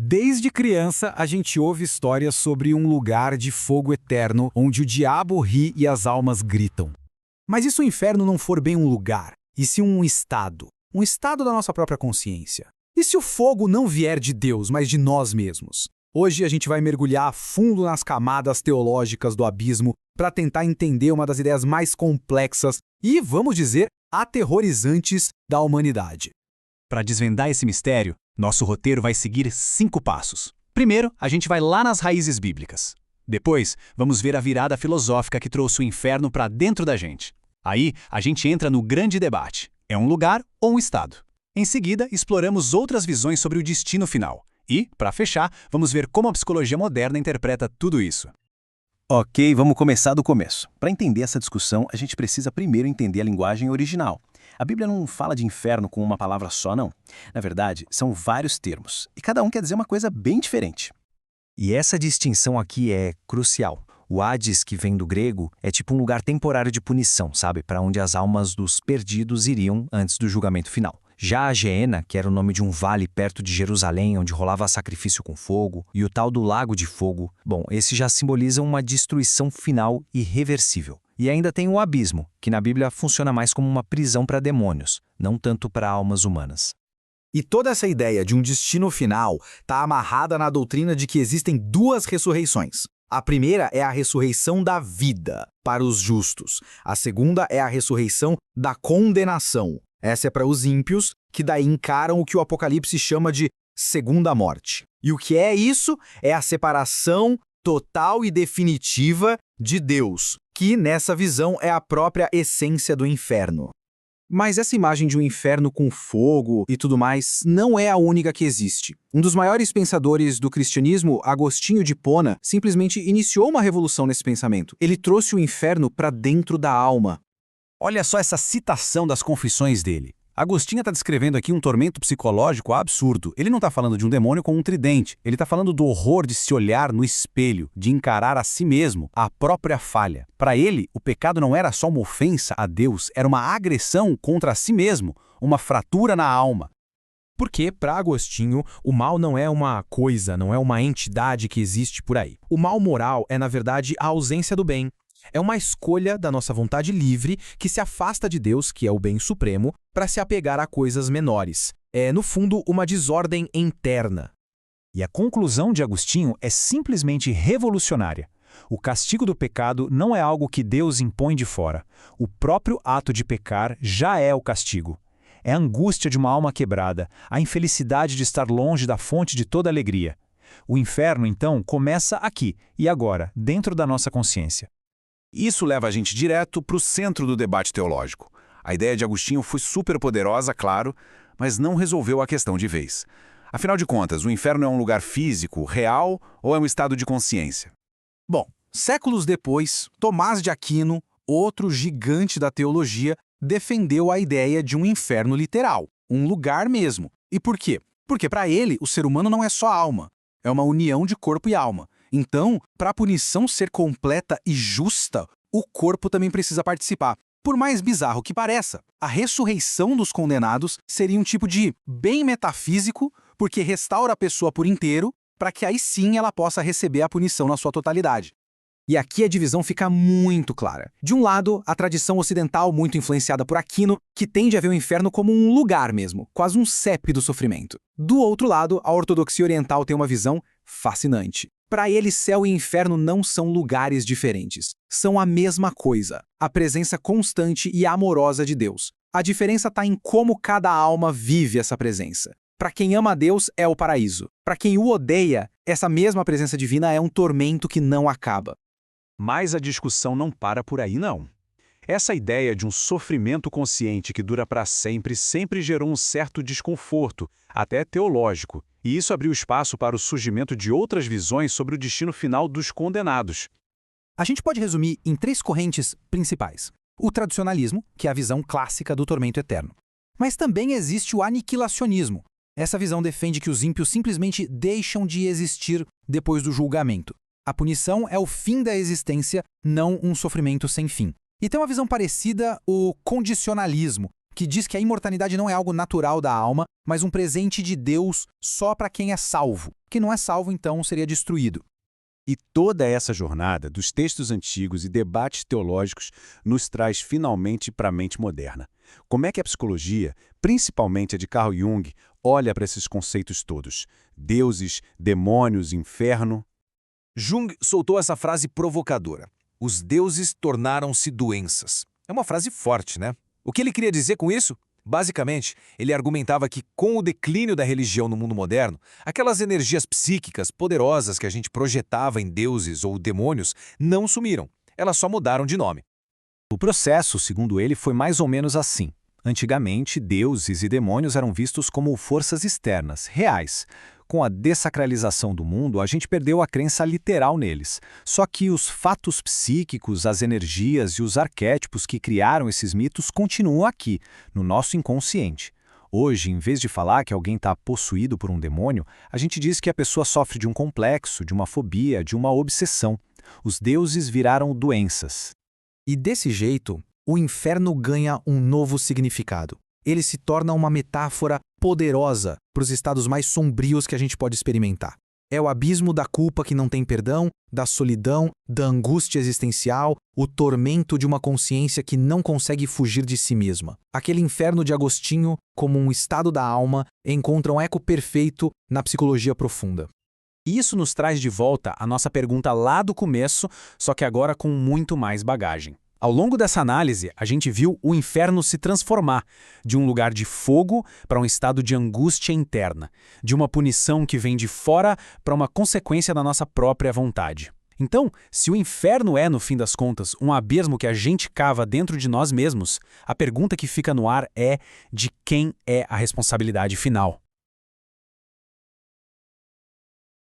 Desde criança, a gente ouve histórias sobre um lugar de fogo eterno onde o diabo ri e as almas gritam. Mas e se o inferno não for bem um lugar, e sim um estado? Um estado da nossa própria consciência? E se o fogo não vier de Deus, mas de nós mesmos? Hoje a gente vai mergulhar a fundo nas camadas teológicas do abismo para tentar entender uma das ideias mais complexas e, vamos dizer, aterrorizantes da humanidade. Para desvendar esse mistério, nosso roteiro vai seguir 5 passos. Primeiro, a gente vai lá nas raízes bíblicas. Depois, vamos ver a virada filosófica que trouxe o inferno para dentro da gente. Aí, a gente entra no grande debate: é um lugar ou um estado? Em seguida, exploramos outras visões sobre o destino final. E, para fechar, vamos ver como a psicologia moderna interpreta tudo isso. Ok, vamos começar do começo. Para entender essa discussão, a gente precisa primeiro entender a linguagem original. A Bíblia não fala de inferno com uma palavra só, não. Na verdade, são vários termos, e cada um quer dizer uma coisa bem diferente. E essa distinção aqui é crucial. O Hades, que vem do grego, é tipo um lugar temporário de punição, sabe? Para onde as almas dos perdidos iriam antes do julgamento final. Já a Geena, que era o nome de um vale perto de Jerusalém, onde rolava sacrifício com fogo, e o tal do Lago de Fogo, bom, esse já simboliza uma destruição final irreversível. E ainda tem o abismo, que na Bíblia funciona mais como uma prisão para demônios, não tanto para almas humanas. E toda essa ideia de um destino final está amarrada na doutrina de que existem 2 ressurreições. A primeira é a ressurreição da vida, para os justos. A segunda é a ressurreição da condenação. Essa é para os ímpios, que daí encaram o que o Apocalipse chama de segunda morte. E o que é isso? É a separação total e definitiva de Deus, que nessa visão é a própria essência do inferno. Mas essa imagem de um inferno com fogo e tudo mais não é a única que existe. Um dos maiores pensadores do cristianismo, Agostinho de Hipona, simplesmente iniciou uma revolução nesse pensamento. Ele trouxe o inferno para dentro da alma. Olha só essa citação das confissões dele. Agostinho está descrevendo aqui um tormento psicológico absurdo. Ele não está falando de um demônio com um tridente. Ele está falando do horror de se olhar no espelho, de encarar a si mesmo, a própria falha. Para ele, o pecado não era só uma ofensa a Deus, era uma agressão contra si mesmo, uma fratura na alma. Porque, para Agostinho, o mal não é uma coisa, não é uma entidade que existe por aí. O mal moral é, na verdade, a ausência do bem. É uma escolha da nossa vontade livre que se afasta de Deus, que é o bem supremo, para se apegar a coisas menores. É, no fundo, uma desordem interna. E a conclusão de Agostinho é simplesmente revolucionária. O castigo do pecado não é algo que Deus impõe de fora. O próprio ato de pecar já é o castigo. É a angústia de uma alma quebrada, a infelicidade de estar longe da fonte de toda alegria. O inferno, então, começa aqui e agora, dentro da nossa consciência. Isso leva a gente direto para o centro do debate teológico. A ideia de Agostinho foi super poderosa, claro, mas não resolveu a questão de vez. Afinal de contas, o inferno é um lugar físico, real, ou é um estado de consciência? Bom, séculos depois, Tomás de Aquino, outro gigante da teologia, defendeu a ideia de um inferno literal, um lugar mesmo. E por quê? Porque para ele, o ser humano não é só alma, é uma união de corpo e alma. Então, para a punição ser completa e justa, o corpo também precisa participar. Por mais bizarro que pareça, a ressurreição dos condenados seria um tipo de bem metafísico, porque restaura a pessoa por inteiro, para que aí sim ela possa receber a punição na sua totalidade. E aqui a divisão fica muito clara. De um lado, a tradição ocidental, muito influenciada por Aquino, que tende a ver o inferno como um lugar mesmo, quase um CEP do sofrimento. Do outro lado, a ortodoxia oriental tem uma visão fascinante. Para ele, céu e inferno não são lugares diferentes. São a mesma coisa, a presença constante e amorosa de Deus. A diferença está em como cada alma vive essa presença. Para quem ama a Deus, é o paraíso. Para quem o odeia, essa mesma presença divina é um tormento que não acaba. Mas a discussão não para por aí, não. Essa ideia de um sofrimento consciente que dura para sempre sempre gerou um certo desconforto, até teológico, e isso abriu espaço para o surgimento de outras visões sobre o destino final dos condenados. A gente pode resumir em 3 correntes principais. O tradicionalismo, que é a visão clássica do tormento eterno. Mas também existe o aniquilacionismo. Essa visão defende que os ímpios simplesmente deixam de existir depois do julgamento. A punição é o fim da existência, não um sofrimento sem fim. E tem uma visão parecida, o condicionalismo, que diz que a imortalidade não é algo natural da alma, mas um presente de Deus só para quem é salvo. Quem não é salvo, então, seria destruído. E toda essa jornada dos textos antigos e debates teológicos nos traz finalmente para a mente moderna. Como é que a psicologia, principalmente a de Carl Jung, olha para esses conceitos todos? Deuses, demônios, inferno. Jung soltou essa frase provocadora. Os deuses tornaram-se doenças. É uma frase forte, né? O que ele queria dizer com isso? Basicamente, ele argumentava que, com o declínio da religião no mundo moderno, aquelas energias psíquicas poderosas que a gente projetava em deuses ou demônios não sumiram. Elas só mudaram de nome. O processo, segundo ele, foi mais ou menos assim. Antigamente, deuses e demônios eram vistos como forças externas, reais. Com a dessacralização do mundo, a gente perdeu a crença literal neles. Só que os fatos psíquicos, as energias e os arquétipos que criaram esses mitos continuam aqui, no nosso inconsciente. Hoje, em vez de falar que alguém está possuído por um demônio, a gente diz que a pessoa sofre de um complexo, de uma fobia, de uma obsessão. Os deuses viraram doenças. E desse jeito, o inferno ganha um novo significado. Ele se torna uma metáfora poderosa para os estados mais sombrios que a gente pode experimentar. É o abismo da culpa que não tem perdão, da solidão, da angústia existencial, o tormento de uma consciência que não consegue fugir de si mesma. Aquele inferno de Agostinho, como um estado da alma, encontra um eco perfeito na psicologia profunda. E isso nos traz de volta a nossa pergunta lá do começo, só que agora com muito mais bagagem. Ao longo dessa análise, a gente viu o inferno se transformar de um lugar de fogo para um estado de angústia interna, de uma punição que vem de fora para uma consequência da nossa própria vontade. Então, se o inferno é, no fim das contas, um abismo que a gente cava dentro de nós mesmos, a pergunta que fica no ar é de quem é a responsabilidade final.